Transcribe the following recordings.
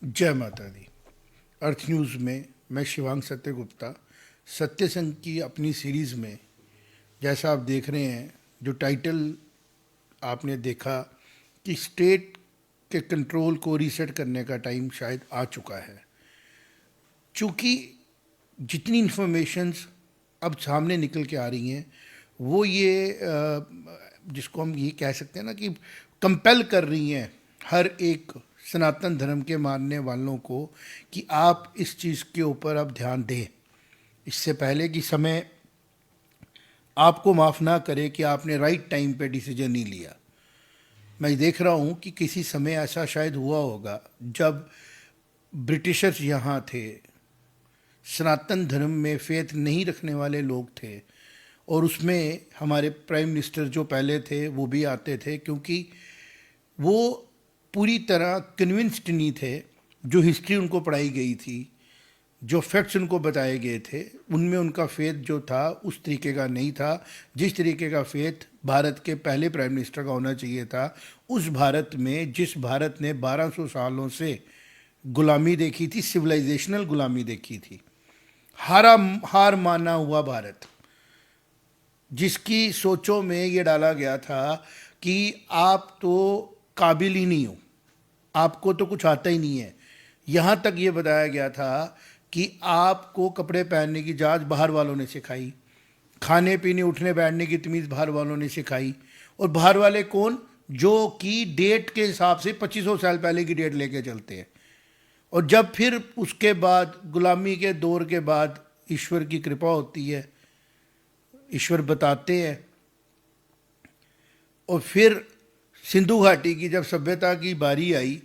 जय माता दी। अर्थ न्यूज़ में मैं शिवांग सत्यगुप्ता सत्य संघ की अपनी सीरीज़ में, जैसा आप देख रहे हैं, जो टाइटल आपने देखा कि स्टेट के कंट्रोल को रीसेट करने का टाइम शायद आ चुका है। चूँकि जितनी इन्फॉर्मेशंस अब सामने निकल के आ रही हैं वो जिसको हम ये कह सकते हैं ना कि कंपेल कर रही हैं हर एक सनातन धर्म के मानने वालों को कि आप इस चीज़ के ऊपर अब ध्यान दें, इससे पहले कि समय आपको माफ़ ना करे कि आपने राइट टाइम पे डिसीजन नहीं लिया। मैं देख रहा हूँ कि किसी समय ऐसा शायद हुआ होगा जब ब्रिटिशर्स यहाँ थे, सनातन धर्म में फेथ नहीं रखने वाले लोग थे, और उसमें हमारे प्राइम मिनिस्टर जो पहले थे वो भी आते थे, क्योंकि वो पूरी तरह कन्विंस्ड नहीं थे। जो हिस्ट्री उनको पढ़ाई गई थी, जो फैक्ट्स उनको बताए गए थे, उनमें उनका फेथ जो था उस तरीके का नहीं था जिस तरीके का फेथ भारत के पहले प्राइम मिनिस्टर का होना चाहिए था। उस भारत में, जिस भारत ने 1200 सालों से गुलामी देखी थी, सिविलाइजेशनल गुलामी देखी थी, हार माना हुआ भारत, जिसकी सोचों में ये डाला गया था कि आप तो काबिल ही नहीं हो, आपको तो कुछ आता ही नहीं है। यहाँ तक ये बताया गया था कि आपको कपड़े पहनने की जांच बाहर वालों ने सिखाई, खाने पीने उठने बैठने की तमीज़ बाहर वालों ने सिखाई। और बाहर वाले कौन? जो कि डेट के हिसाब से 2500 साल पहले की डेट लेके चलते हैं। और जब फिर उसके बाद गुलामी के दौर के बाद ईश्वर की कृपा होती है, ईश्वर बताते हैं, और फिर सिंधु घाटी की जब सभ्यता की बारी आई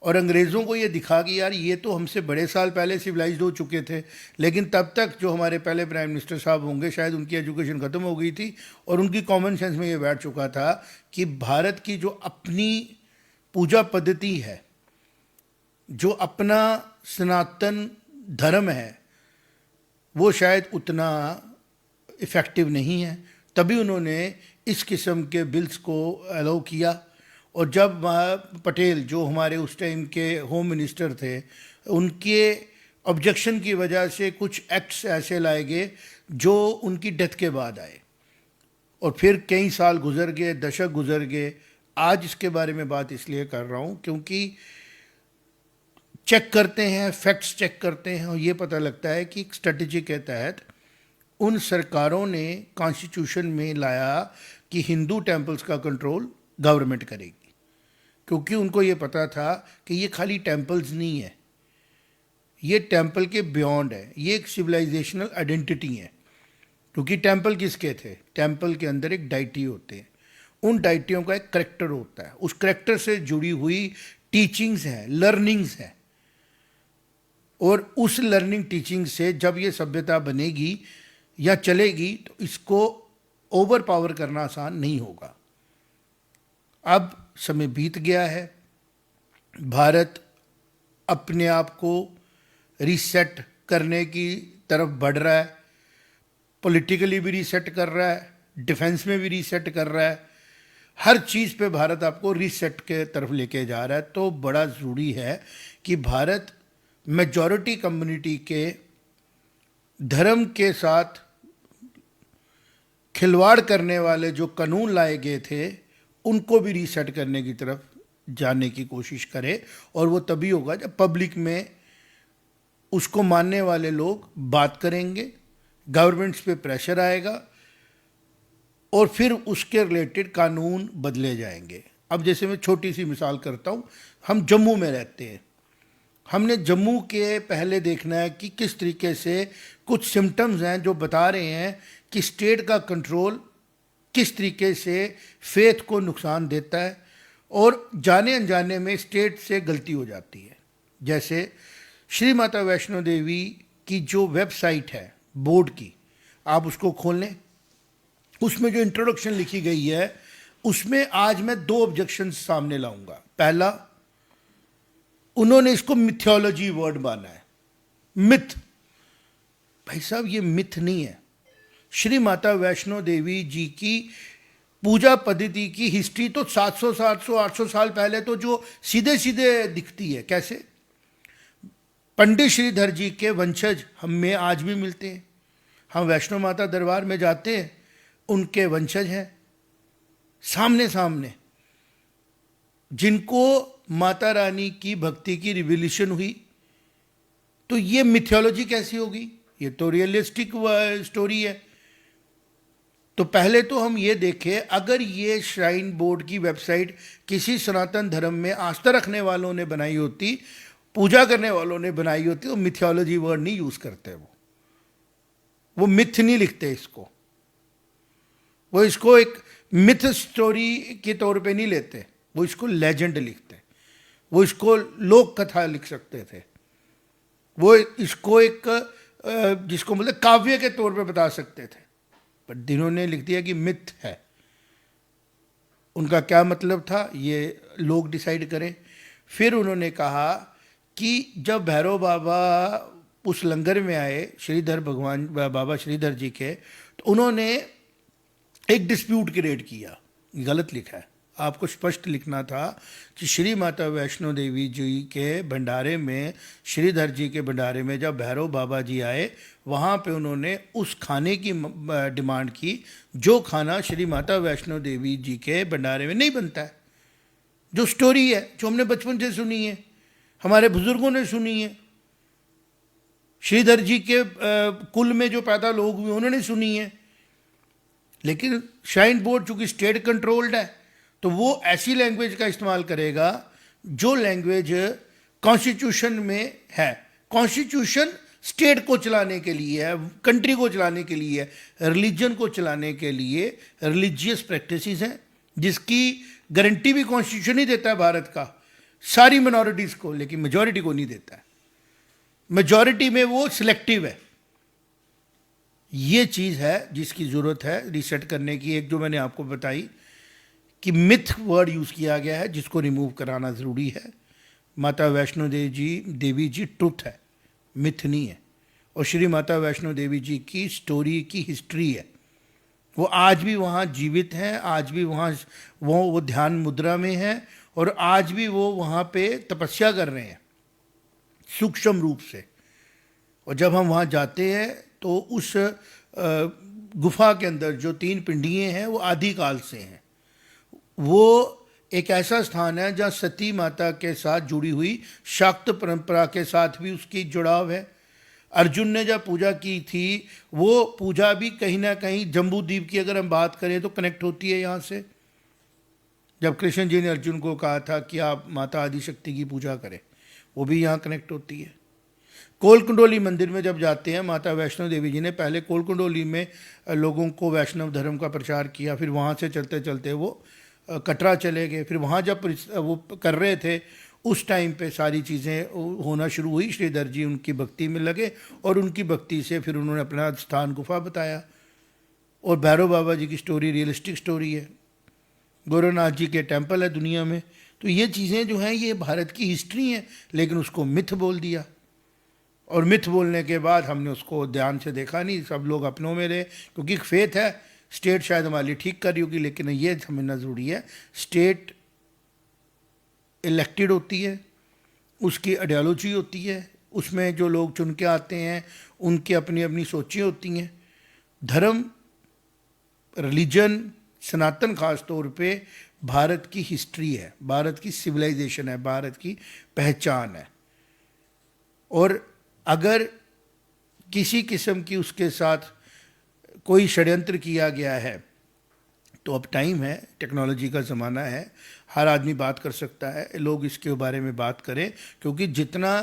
और अंग्रेज़ों को ये दिखा कि यार ये तो हमसे बड़े साल पहले सिविलाइज्ड हो चुके थे, लेकिन तब तक जो हमारे पहले प्राइम मिनिस्टर साहब होंगे शायद उनकी एजुकेशन ख़त्म हो गई थी और उनकी कॉमन सेंस में ये बैठ चुका था कि भारत की जो अपनी पूजा पद्धति है, जो अपना सनातन धर्म है, वो शायद उतना इफ़ेक्टिव नहीं है। तभी उन्होंने इस किस्म के बिल्स को अलाउ किया। और जब पटेल, जो हमारे उस टाइम के होम मिनिस्टर थे, उनके ऑब्जेक्शन की वजह से कुछ एक्ट्स ऐसे लाए गए जो उनकी डेथ के बाद आए, और फिर कई साल गुजर गए, दशक गुजर गए। आज इसके बारे में बात इसलिए कर रहा हूँ क्योंकि चेक करते हैं, फैक्ट्स चेक करते हैं, और ये पता लगता है कि स्ट्रेटजी के तहत उन सरकारों ने कॉन्स्टिट्यूशन में लाया कि हिंदू टेम्पल्स का कंट्रोल गवर्नमेंट करेगी, क्योंकि उनको ये पता था कि ये खाली टेम्पल्स नहीं है, ये टेम्पल के बियॉन्ड है, ये एक सिविलाइजेशनल आइडेंटिटी है। क्योंकि टेम्पल किसके थे? टेम्पल के अंदर एक डाइटी होते हैं, उन डाइटियों का एक करेक्टर होता है, उस करेक्टर से जुड़ी हुई टीचिंग्स हैं, लर्निंग्स हैं, और उस लर्निंग टीचिंग से जब ये सभ्यता बनेगी या चलेगी तो इसको ओवर पावर करना आसान नहीं होगा। अब समय बीत गया है, भारत अपने आप को रीसेट करने की तरफ बढ़ रहा है, पॉलिटिकली भी रीसेट कर रहा है, डिफेंस में भी रीसेट कर रहा है, हर चीज़ पे भारत आपको रीसेट के तरफ लेके जा रहा है। तो बड़ा ज़रूरी है कि भारत मेजॉरिटी कम्युनिटी के धर्म के साथ खिलवाड़ करने वाले जो कानून लाए गए थे उनको भी रीसेट करने की तरफ जाने की कोशिश करे। और वो तभी होगा जब पब्लिक में उसको मानने वाले लोग बात करेंगे, गवर्नमेंट्स पे प्रेशर आएगा, और फिर उसके रिलेटेड कानून बदले जाएंगे। अब जैसे मैं छोटी सी मिसाल करता हूँ, हम जम्मू में रहते हैं, हमने जम्मू के पहले देखना है कि किस तरीके से कुछ सिम्टम्स हैं जो बता रहे हैं कि स्टेट का कंट्रोल किस तरीके से फेथ को नुकसान देता है और जाने अनजाने में स्टेट से गलती हो जाती है। जैसे श्री माता वैष्णो देवी की जो वेबसाइट है बोर्ड की, आप उसको खोल लें, उसमें जो इंट्रोडक्शन लिखी गई है उसमें आज मैं 2 ऑब्जेक्शन सामने लाऊंगा। पहला, उन्होंने इसको मिथोलॉजी वर्ड माना है, मिथ। भाई साहब, ये मिथ नहीं है। श्री माता वैष्णो देवी जी की पूजा पद्धति की हिस्ट्री तो 700, 700, 800 साल पहले तो जो सीधे सीधे दिखती है। कैसे? पंडित श्रीधर जी के वंशज हम में आज भी मिलते हैं। हम वैष्णो माता दरबार में जाते हैं, उनके वंशज हैं सामने सामने, जिनको माता रानी की भक्ति की रिवोल्यूशन हुई। तो ये मिथोलॉजी कैसी होगी? ये तो रियलिस्टिक स्टोरी है। तो पहले तो हम ये देखें, अगर ये श्राइन बोर्ड की वेबसाइट किसी सनातन धर्म में आस्था रखने वालों ने बनाई होती, पूजा करने वालों ने बनाई होती, तो मिथोलॉजी वर्ड नहीं यूज करते, वो मिथ नहीं लिखते इसको, वो इसको एक मिथ स्टोरी के तौर पे नहीं लेते, वो इसको लेजेंड लिखते, वो इसको लोक कथा लिख सकते थे, वो इसको एक जिसको मतलब काव्य के तौर पे बता सकते थे, पर जिन्होंने लिख दिया कि मिथ है। उनका क्या मतलब था ये लोग डिसाइड करें। फिर उन्होंने कहा कि जब भैरव बाबा उस लंगर में आए श्रीधर भगवान बाबा श्रीधर जी के, तो उन्होंने एक डिस्प्यूट क्रिएट किया। गलत लिखा है, आपको स्पष्ट लिखना था कि श्री माता वैष्णो देवी जी के भंडारे में, श्रीधर जी के भंडारे में जब भैरव बाबा जी आए, वहाँ पे उन्होंने उस खाने की डिमांड की जो खाना श्री माता वैष्णो देवी जी के भंडारे में नहीं बनता है। जो स्टोरी है, जो हमने बचपन से सुनी है, हमारे बुजुर्गों ने सुनी है, श्रीधर जी के कुल में जो पैदा लोग हुए उन्होंने सुनी है। लेकिन श्राइन बोर्ड चूंकि स्टेट कंट्रोल्ड है, तो वो ऐसी लैंग्वेज का इस्तेमाल करेगा जो लैंग्वेज कॉन्स्टिट्यूशन में है। कॉन्स्टिट्यूशन स्टेट को चलाने के लिए है, कंट्री को चलाने के लिए है, रिलीजन को चलाने के लिए रिलीजियस प्रैक्टिसेस हैं, जिसकी गारंटी भी कॉन्स्टिट्यूशन ही देता है भारत का सारी मिनॉरिटीज़ को, लेकिन मेजॉरिटी को नहीं देता है। मेजॉरिटी में वो सिलेक्टिव है। ये चीज़ है जिसकी ज़रूरत है रिसेट करने की। एक जो मैंने आपको बताई कि मिथ वर्ड यूज़ किया गया है, जिसको रिमूव कराना ज़रूरी है। माता वैष्णो देवी जी ट्रुथ है, मिथ नहीं है। और श्री माता वैष्णो देवी जी की स्टोरी की हिस्ट्री है, वो आज भी वहाँ जीवित हैं, आज भी वहाँ वो ध्यान मुद्रा में हैं, और आज भी वो वहाँ पे तपस्या कर रहे हैं सूक्ष्म रूप से। और जब हम वहाँ जाते हैं तो उस गुफा के अंदर जो 3 पिंडियाँ हैं वो आदिकाल से हैं। वो एक ऐसा स्थान है जहाँ सती माता के साथ जुड़ी हुई शाक्त परंपरा के साथ भी उसकी जुड़ाव है। अर्जुन ने जब पूजा की थी, वो पूजा भी कहीं ना कहीं जम्बू द्वीप की अगर हम बात करें तो कनेक्ट होती है यहाँ से। जब कृष्ण जी ने अर्जुन को कहा था कि आप माता आदिशक्ति की पूजा करें, वो भी यहाँ कनेक्ट होती है। कोलकुंडोली मंदिर में जब जाते हैं, माता वैष्णो देवी जी ने पहले कोलकुंडोली में लोगों को वैष्णव धर्म का प्रचार किया, फिर वहाँ से चलते चलते वो कटरा चले गए। फिर वहाँ जब वो कर रहे थे, उस टाइम पे सारी चीज़ें होना शुरू हुई। श्रीधर जी उनकी भक्ति में लगे और उनकी भक्ति से फिर उन्होंने अपना स्थान गुफा बताया। और भैरव बाबा जी की स्टोरी रियलिस्टिक स्टोरी है, गोरखनाथ जी के टेम्पल है दुनिया में। तो ये चीज़ें जो हैं ये भारत की हिस्ट्री हैं, लेकिन उसको मिथ बोल दिया। और मिथ बोलने के बाद हमने उसको ध्यान से देखा नहीं, सब लोग अपनों में रहे, क्योंकि एक फेथ है। स्टेट शायद हमारी ठीक कर रही होगी, लेकिन ये समझना ज़रूरी है, स्टेट इलेक्टेड होती है, उसकी आइडियोलॉजी होती है, उसमें जो लोग चुन के आते हैं उनकी अपनी अपनी सोचें होती हैं। धर्म, रिलीजन, सनातन खास तौर पे भारत की हिस्ट्री है, भारत की सिविलाइजेशन है, भारत की पहचान है। और अगर किसी किस्म की उसके साथ कोई षड्यंत्र किया गया है, तो अब टाइम है, टेक्नोलॉजी का ज़माना है, हर आदमी बात कर सकता है, लोग इसके बारे में बात करें, क्योंकि जितना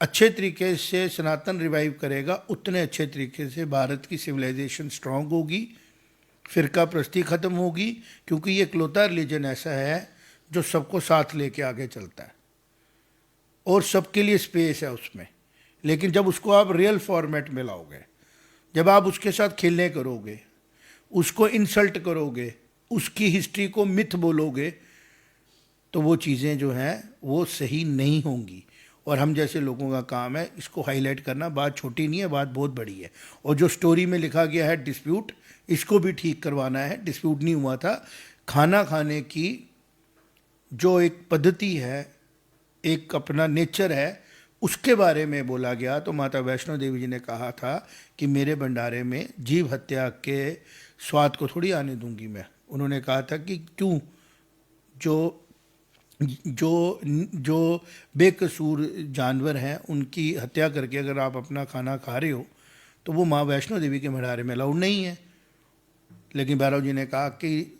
अच्छे तरीके से सनातन रिवाइव करेगा, उतने अच्छे तरीके से भारत की सिविलाइजेशन स्ट्रांग होगी, फ़िरका प्रस्ती ख़त्म होगी। क्योंकि ये इकलौता रिलीजन ऐसा है जो सबको साथ लेके आगे चलता है और सबके लिए स्पेस है उसमें। लेकिन जब उसको आप रियल फॉर्मेट में लाओगे, जब आप उसके साथ खेलने करोगे, उसको इंसल्ट करोगे, उसकी हिस्ट्री को मिथ बोलोगे, तो वो चीज़ें जो हैं वो सही नहीं होंगी। और हम जैसे लोगों का काम है इसको हाईलाइट करना। बात छोटी नहीं है, बात बहुत बड़ी है। और जो स्टोरी में लिखा गया है डिस्प्यूट, इसको भी ठीक करवाना है। डिस्प्यूट नहीं हुआ था, खाना खाने की जो एक पद्धति है, एक अपना नेचर है, उसके बारे में बोला गया तो माता वैष्णो देवी जी ने कहा था कि मेरे भंडारे में जीव हत्या के स्वाद को थोड़ी आने दूंगी मैं। उन्होंने कहा था कि क्यों, जो जो जो बेकसूर जानवर हैं उनकी हत्या करके अगर आप अपना खाना खा रहे हो तो वो माँ वैष्णो देवी के भंडारे में अलाउड नहीं है। लेकिन भैरव जी ने कहा कि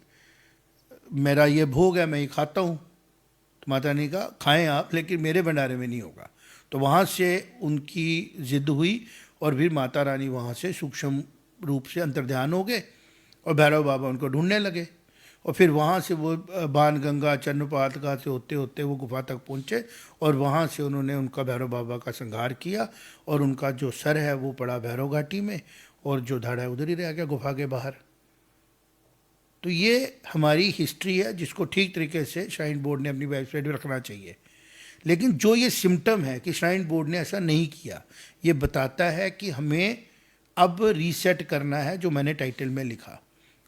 मेरा ये भोग है, मैं ये खाता हूँ। तो माता ने कहा खाएं आप, लेकिन मेरे भंडारे में नहीं होगा। तो वहाँ से उनकी ज़िद हुई और फिर माता रानी वहाँ से सूक्ष्म रूप से अंतर्ध्यान हो गए और भैरव बाबा उनको ढूंढने लगे। और फिर वहाँ से वो बाणगंगा चन्नपादका से होते होते वो गुफा तक पहुँचे और वहाँ से उन्होंने उनका भैरव बाबा का संहार किया और उनका जो सर है वो पड़ा भैरव घाटी में और जो धड़ है उधर ही रह गया गुफा के बाहर। तो ये हमारी हिस्ट्री है जिसको ठीक तरीके से श्राइन बोर्ड ने अपनी वेबसाइट पर रखना चाहिए। लेकिन जो ये सिम्टम है कि श्राइन बोर्ड ने ऐसा नहीं किया, ये बताता है कि हमें अब रीसेट करना है। जो मैंने टाइटल में लिखा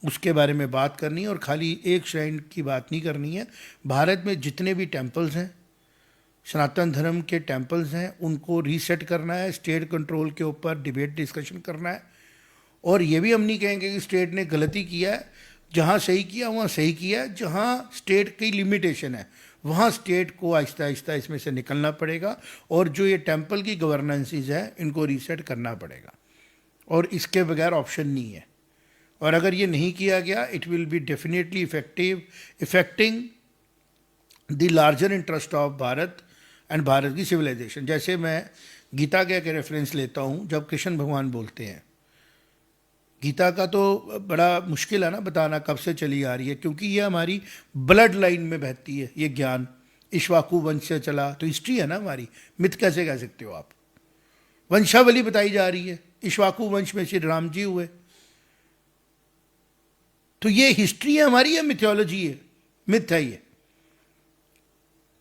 उसके बारे में बात करनी है और खाली एक श्राइन की बात नहीं करनी है। भारत में जितने भी टेम्पल्स हैं, सनातन धर्म के टेम्पल्स हैं, उनको रीसेट करना है। स्टेट कंट्रोल के ऊपर डिबेट डिस्कशन करना है। और ये भी हम नहीं कहेंगे कि स्टेट ने गलती किया है, जहाँ सही किया वहाँ सही किया है। जहाँ स्टेट की लिमिटेशन है वहाँ स्टेट को आहिस्ता आहिस्ता इसमें से निकलना पड़ेगा और जो ये टेम्पल की गवर्नेंसेस है इनको रीसेट करना पड़ेगा और इसके बगैर ऑप्शन नहीं है। और अगर ये नहीं किया गया it will be definitely affecting the larger interest of Bharat and Bharat की सिविलाइजेशन। जैसे मैं गीता के एक रेफरेंस लेता हूँ, जब कृष्ण भगवान बोलते हैं, गीता का तो बड़ा मुश्किल है ना बताना कब से चली आ रही है, क्योंकि ये हमारी ब्लड लाइन में बहती है। ये ज्ञान इक्ष्वाकु वंश से चला, तो हिस्ट्री है ना हमारी। मिथ कैसे कह सकते हो आप? वंशावली बताई जा रही है, इक्ष्वाकु वंश में श्री राम जी हुए। तो ये हिस्ट्री है हमारी या मिथोलॉजी है? मिथ है ये।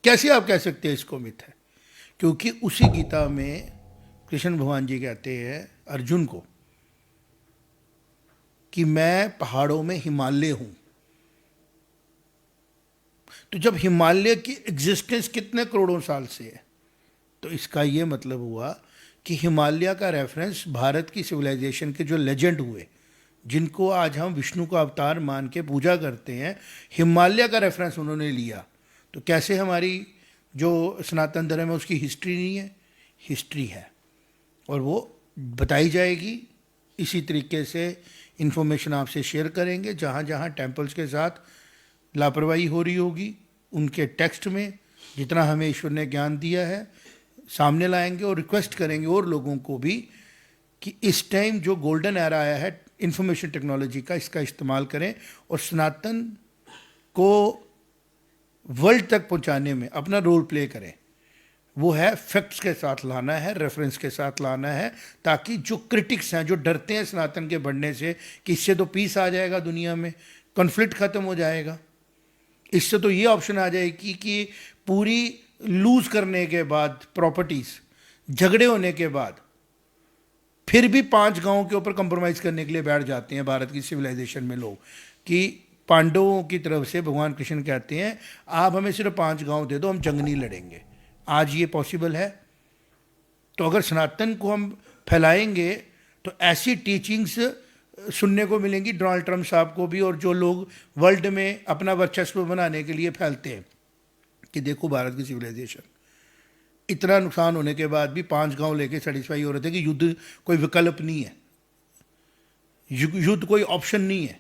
कैसे आप कह सकते हैं इसको मिथ है? क्योंकि उसी गीता में कृष्ण भगवान जी कहते हैं अर्जुन को कि मैं पहाड़ों में हिमालय हूं। तो जब हिमालय की एग्जिस्टेंस कितने करोड़ों साल से है, तो इसका ये मतलब हुआ कि हिमालय का रेफरेंस भारत की सिविलाइजेशन के जो लेजेंड हुए, जिनको आज हम विष्णु का अवतार मान के पूजा करते हैं, हिमालय का रेफरेंस उन्होंने लिया। तो कैसे हमारी जो सनातन धर्म है उसकी हिस्ट्री नहीं है? हिस्ट्री है और वो बताई जाएगी। इसी तरीके से इन्फॉर्मेशन आपसे शेयर करेंगे। जहाँ जहाँ टेम्पल्स के साथ लापरवाही हो रही होगी उनके टेक्स्ट में जितना हमें ईश्वर ने ज्ञान दिया है सामने लाएंगे और रिक्वेस्ट करेंगे और लोगों को भी कि इस टाइम जो गोल्डन एरा आया है इंफॉर्मेशन टेक्नोलॉजी का, इसका इस्तेमाल करें और सनातन को वर्ल्ड तक पहुंचाने में अपना रोल प्ले करें। वो है फैक्ट्स के साथ लाना है, रेफरेंस के साथ लाना है, ताकि जो क्रिटिक्स हैं, जो डरते हैं सनातन के बढ़ने से कि इससे तो पीस आ जाएगा दुनिया में, कॉन्फ्लिक्ट ख़त्म हो जाएगा, इससे तो ये ऑप्शन आ जाएगी कि पूरी लूज़ करने के बाद प्रॉपर्टीज़, झगड़े होने के बाद फिर भी 5 गांवों के ऊपर कंप्रोमाइज़ करने के लिए बैठ जाते हैं भारत की सिविलाइजेशन में लोग, कि पांडवों की तरफ से भगवान कृष्ण कहते हैं आप हमें सिर्फ 5 गांव दे दो, हम जंग नहीं लड़ेंगे। आज ये पॉसिबल है? तो अगर सनातन को हम फैलाएंगे तो ऐसी टीचिंग्स सुनने को मिलेंगी डोनाल्ड ट्रंप साहब को भी, और जो लोग वर्ल्ड में अपना वर्चस्व बनाने के लिए फैलते हैं कि देखो भारत की सिविलाइजेशन, इतना नुकसान होने के बाद भी 5 गांव लेके सेटिस्फाई हो रहे थे कि युद्ध कोई विकल्प नहीं है, युद्ध कोई ऑप्शन नहीं है,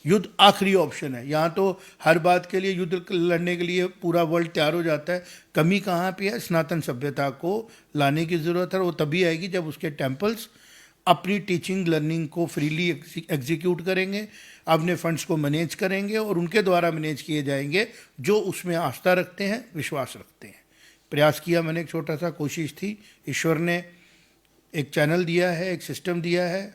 युद्ध आखिरी ऑप्शन है। यहाँ तो हर बात के लिए युद्ध लड़ने के लिए पूरा वर्ल्ड तैयार हो जाता है। कमी कहाँ पे है? सनातन सभ्यता को लाने की ज़रूरत है। वो तभी आएगी जब उसके टेम्पल्स अपनी टीचिंग लर्निंग को फ्रीली एग्जीक्यूट करेंगे, अपने फंड्स को मैनेज करेंगे और उनके द्वारा मैनेज किए जाएंगे जो उसमें आस्था रखते हैं, विश्वास रखते हैं। प्रयास किया मैंने, एक छोटा सा कोशिश थी। ईश्वर ने एक चैनल दिया है, एक सिस्टम दिया है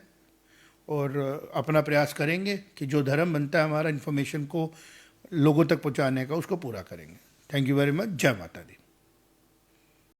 और अपना प्रयास करेंगे कि जो धर्म बनता है हमारा इन्फॉर्मेशन को लोगों तक पहुंचाने का, उसको पूरा करेंगे। Thank you very much. जय माता दी।